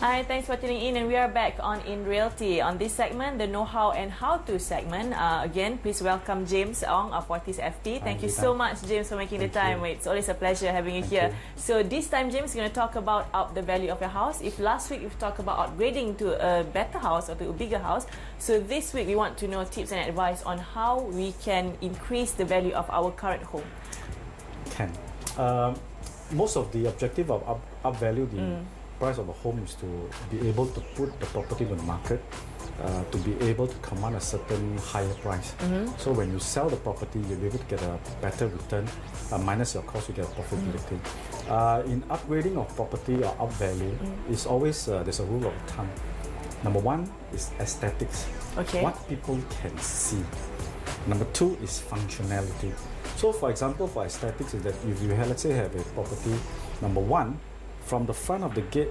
Hi, thanks for tuning in, and we are back on In Realty. On this segment, the know-how and how-to segment. Again, please welcome James Ong of Fortis FP. Thank you so much, James, for making the time. It's always a pleasure having you here. So this time, James is going to talk about up the value of your house. If last week we've talked about upgrading to a better house or to a bigger house, so this week we want to know tips and advice on how we can increase the value of our current home. Most of the objective of up value the price of a home is to be able to put the property in the market, to be able to command a certain higher price. So when you sell the property, you'll be able to get a better return, minus your cost, you get profitability. In upgrading of property or up value, it's always there's a rule of thumb. Number one is aesthetics, what people can see. Number two is functionality. So for example, for aesthetics is that if you have, let's say have a property, number one, from the front of the gate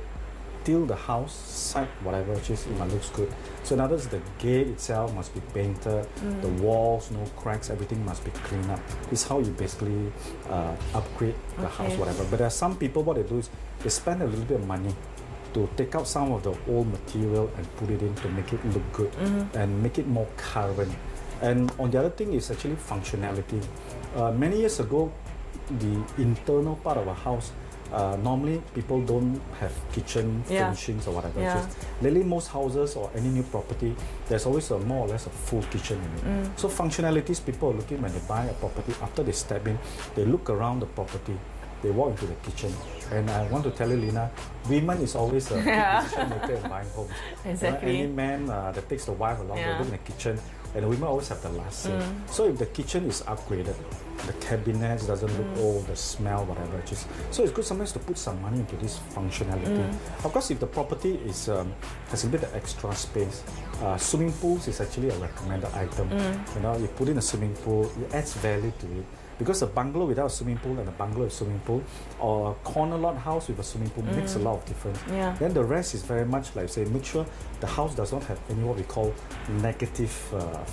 till the house side, whatever it is, it looks good. So in other words, the gate itself must be painted, the walls, no cracks, everything must be cleaned up. It's how you basically upgrade the house, whatever. But there are some people, what they do is they spend a little bit of money to take out some of the old material and put it in to make it look good and make it more current. And on the other thing is actually functionality. Many years ago, the internal part of a house, normally people don't have kitchen furnishings or whatever. Lately, most houses or any new property, there's always a more or less a full kitchen in it. So functionalities, people are looking when they buy a property, after they step in, they look around the property, they walk into the kitchen. And I want to tell you, Lina, women is always a big decision maker in buying homes. Exactly. Any man that takes the wife along, they look in the kitchen, and the women always have the last say. So if the kitchen is upgraded, the cabinets doesn't look old, the smell, whatever it is. So it's good sometimes to put some money into this functionality. Of course, if the property is has a bit of extra space, swimming pools is actually a recommended item. You know, you put in a swimming pool, it adds value to it. Because a bungalow without a swimming pool and a bungalow with a swimming pool, or a corner lot house with a swimming pool makes a lot of difference. Then the rest is very much like, say, make sure the house does not have any what we call negative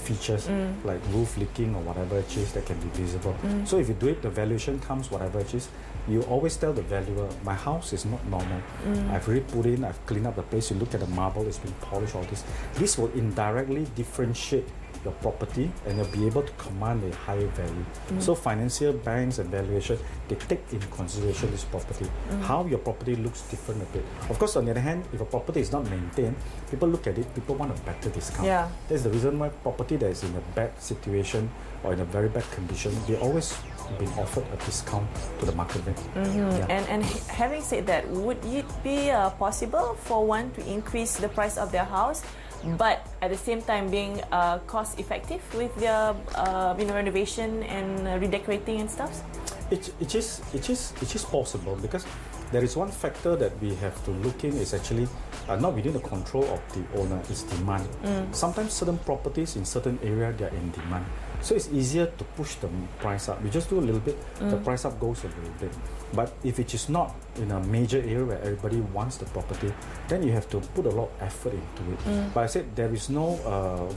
features, like roof leaking or whatever it is that can be visible. So if you do it, the valuation comes whatever it is. You always tell the valuer, my house is not normal. I've really put in, I've cleaned up the place. You look at the marble, it's been polished, all this. This will indirectly differentiate your property, and you'll be able to command a higher value. So financial banks and valuation, they take in consideration this property. How your property looks different a bit. Of course, on the other hand, if a property is not maintained, people look at it, people want a better discount. That's the reason why property that is in a bad situation or in a very bad condition, they always been offered a discount to the market rate. And having said that, would it be possible for one to increase the price of their house, but at the same time being cost effective with their renovation and redecorating and stuff? It is possible, because there is one factor that we have to look in is actually not within the control of the owner, it's demand. Sometimes certain properties in certain area, they are in demand. So it's easier to push the price up. We just do a little bit, the price up goes a little bit. But if it is not in a major area where everybody wants the property, then you have to put a lot of effort into it. But I said there is no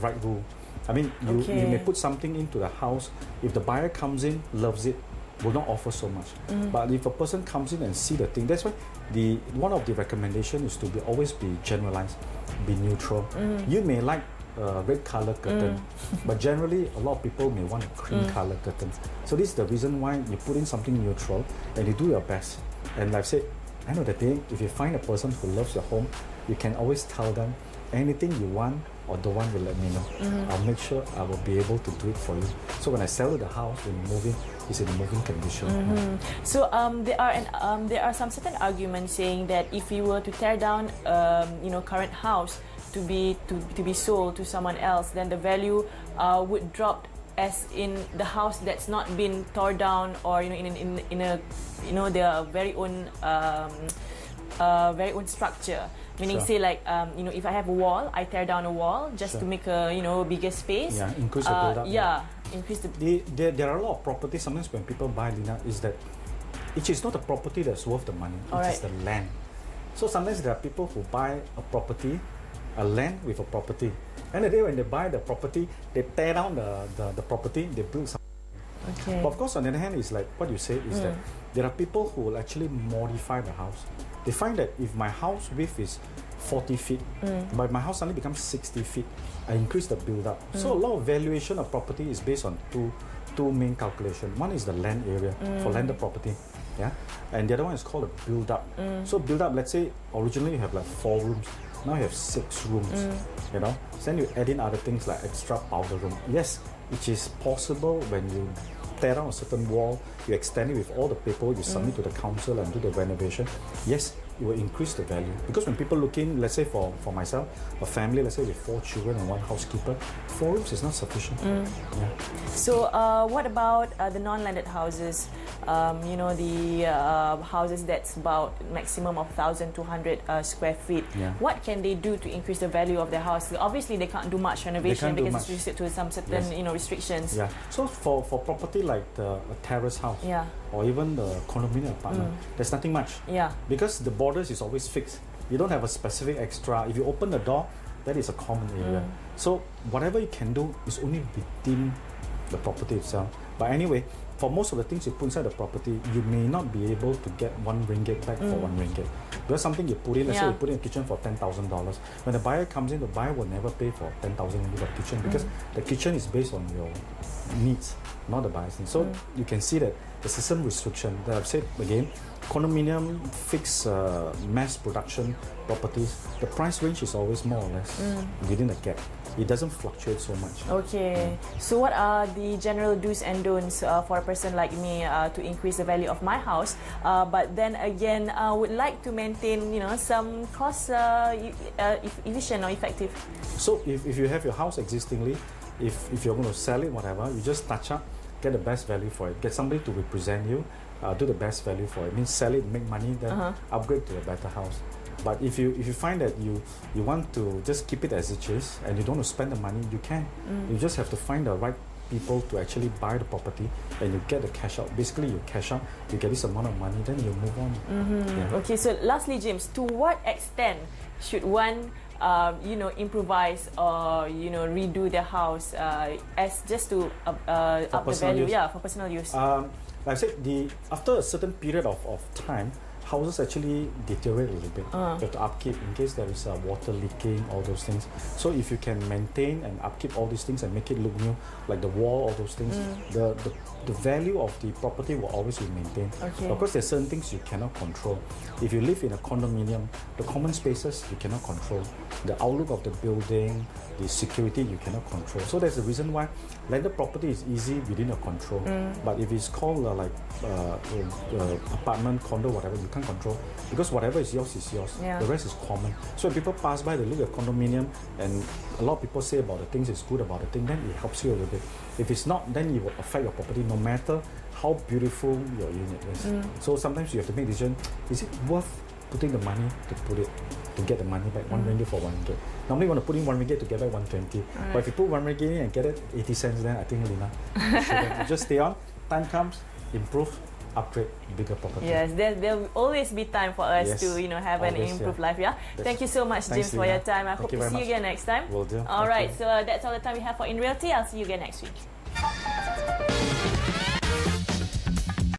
right rule. I mean, you may put something into the house. If the buyer comes in, loves it, will not offer so much. But if a person comes in and see the thing, that's why one of the recommendation is to always be generalized, be neutral. You may like red color curtain, but generally a lot of people may want a cream color curtain. So this is the reason why you put in something neutral and you do your best. And like I said, end of the day, if you find a person who loves your home, you can always tell them anything you want or don't want, will let me know. I'll make sure I will be able to do it for you. So when I sell you the house, when you're moving, it's in a moving condition. So there are some certain arguments saying that if you were to tear down current house to be sold to someone else, then the value would drop, as in the house that's not been torn down, or in a their very own structure. Meaning, say like if I have a wall, I tear down a wall just to make a bigger space. Increase the build-up. Increase the. There are a lot of properties. Sometimes when people buy, Lina, is that it is not the property that's worth the money. It is the land. So sometimes there are people who buy a property, a land with a property. And the day when they buy the property, they tear down the property, they build something. But of course, on the other hand, it's like what you say is that there are people who will actually modify the house. they find that if my house width is 40 feet, but my house suddenly becomes 60 feet, I increase the build-up. So a lot of valuation of property is based on two main calculations. One is the land area for landed property, yeah, and the other one is called a build-up. So build-up, let's say originally you have like 4 rooms, now you have 6 rooms, you know. Then you add in other things like extra powder room. Yes, it is possible when you tear down a certain wall, you extend it with all the paperwork, you submit to the council and do the renovation. Yes, it will increase the value. Because when people look in, let's say for myself, a family, let's say with 4 children and 1 housekeeper, 4 rooms is not sufficient. Yeah. So what about the non-landed houses? You know, the houses that's about maximum of 1,200 square feet. Yeah. What can they do to increase the value of their house? Obviously, they can't do much renovation because it's restricted to some certain restrictions. Yeah. So for property like a terrace house, or even the condominium apartment, there's nothing much. Yeah. Because the borders is always fixed. You don't have a specific extra. If you open the door, that is a common area. So whatever you can do is only within the property itself. But anyway, for most of the things you put inside the property, you may not be able to get 1 ringgit back for 1 ringgit. Because something you put in, let's say you put in a kitchen for $10,000. When the buyer comes in, the buyer will never pay for 10,000 ringgit of kitchen because the kitchen is based on your needs, not the buyer's needs. So you can see that there's some restriction. That I've said again, condominium, fixed mass production properties, the price range is always more or less within a gap. It doesn't fluctuate so much. Okay. So what are the general do's and don'ts for a person like me to increase the value of my house? But then again, would like to maintain, you know, some cost efficient or effective. So if you have your house existingly, if you're going to sell it, whatever, you just touch up, get the best value for it. Get somebody to represent you, do the best value for it. Means sell it, make money, then upgrade to a better house. But if you find that you want to just keep it as it is and you don't want to spend the money, you can. You just have to find the right people to actually buy the property and you get the cash out. Basically, you cash out, you get this amount of money, then you move on. Yeah. Okay, so lastly, James, to what extent should one improvise or redo their house as just to up the value? Use. Yeah, for personal use. Like I said, after a certain period of time, houses actually deteriorate a little bit. You have to upkeep in case there is water leaking, all those things. So if you can maintain and upkeep all these things and make it look new, like the wall, all those things, the value of the property will always be maintained. Okay. Of course, there's certain things you cannot control. If you live in a condominium, the common spaces you cannot control. The outlook of the building, the security you cannot control. So that's the reason why landed property is easy within your control. But if it's called apartment, condo, whatever, you can't control because whatever is yours is yours. Yeah. The rest is common. So when people pass by, they look at condominium and a lot of people say about the things is good about the thing, then it helps you a little bit. If it's not, then it will affect your property no matter how beautiful your unit is. So sometimes you have to make decision, is it worth putting the money to get the money back, 1 ringgit for 1 ringgit. Normally you want to put in 1 ringgit to get back 120. But if you put 1 ringgit in and get it 80 cents, then I think enough. You just stay on, time comes, improve, upgrade, bigger property. Yes, there will always be time for us to have an improved life. Yeah. Thank you so much, James, for your time. I hope to see you again next time. Will do. All right. So that's all the time we have for In Realty. I'll see you again next week.